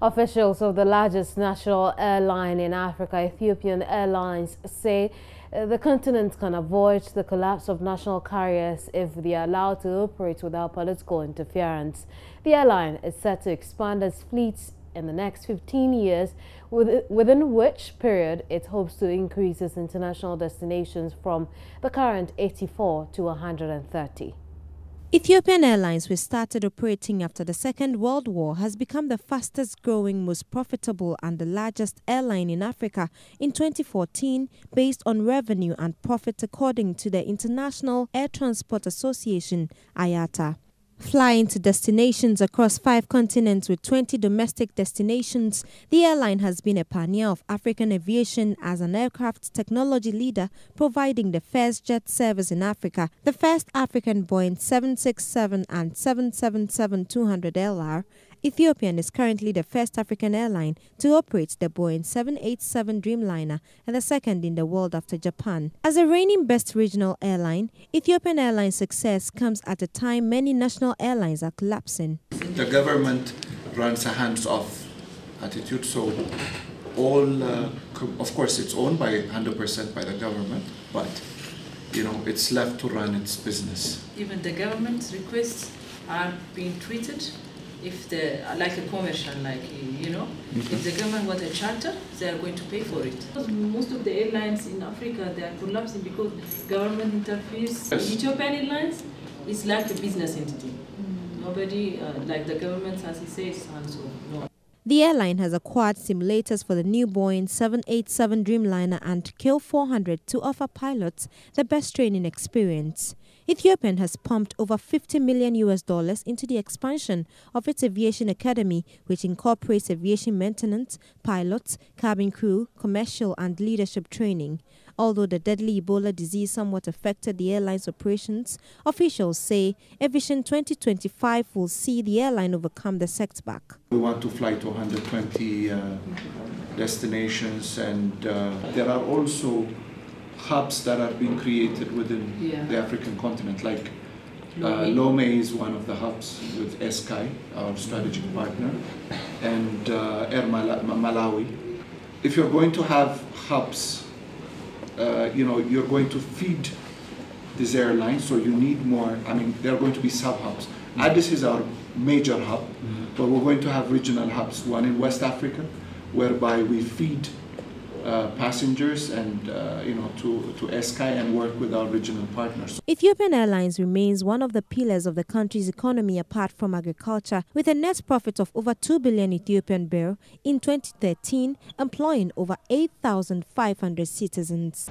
Officials of the largest national airline in Africa, Ethiopian Airlines, say the continent can avoid the collapse of national carriers if they are allowed to operate without political interference. The airline is set to expand its fleets in the next 15 years, within which period it hopes to increase its international destinations from the current 84 to 130. Ethiopian Airlines, which started operating after the Second World War, has become the fastest growing, most profitable and the largest airline in Africa in 2014 based on revenue and profit according to the International Air Transport Association, IATA. Flying to destinations across 5 continents with 20 domestic destinations, the airline has been a pioneer of African aviation as an aircraft technology leader, providing the first jet service in Africa, the first African Boeing 767 and 777-200LR. Ethiopian is currently the first African airline to operate the Boeing 787 Dreamliner and the second in the world after Japan. As a reigning best regional airline, Ethiopian Airlines' success comes at a time many national airlines are collapsing. The government runs a hands-off attitude, so all, of course, it's owned by 100% by the government, but it's left to run its business. Even the government's requests are being treated if like a commercial, if the government wants a charter, they are going to pay for it. Most of the airlines in Africa, they are collapsing because government interferes. Yes. Ethiopian Airlines is like a business entity. Nobody, like the government, as he says, and so no. The airline has acquired simulators for the new Boeing 787 Dreamliner and Kill 400 to offer pilots the best training experience. Ethiopian has pumped over $50 million into the expansion of its aviation academy, which incorporates aviation maintenance, pilots, cabin crew, commercial and leadership training. Although the deadly Ebola disease somewhat affected the airline's operations, officials say a Vision 2025 will see the airline overcome the setback. We want to fly to 120 destinations, and there are also hubs that are being created within the African continent, like Lome is one of the hubs with Sky, our strategic partner, and Air Malawi. If you're going to have hubs, you're going to feed these airlines, so you need more. There are going to be sub-hubs. Addis is our major hub, but we're going to have regional hubs, one in West Africa, whereby we feed passengers and to Sky and work with our regional partners. Ethiopian Airlines remains one of the pillars of the country's economy apart from agriculture, with a net profit of over 2 billion Ethiopian birr in 2013, employing over 8,500 citizens.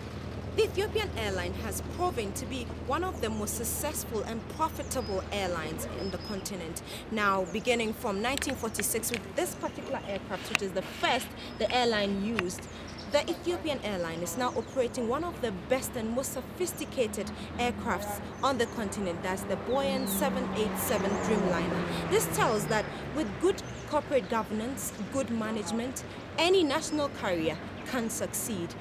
The Ethiopian airline has proven to be one of the most successful and profitable airlines in the continent. Now, beginning from 1946 with this particular aircraft, which is the first the airline used, the Ethiopian airline is now operating one of the best and most sophisticated aircrafts on the continent. That's the Boeing 787 Dreamliner. This tells that with good corporate governance, good management, any national carrier can succeed.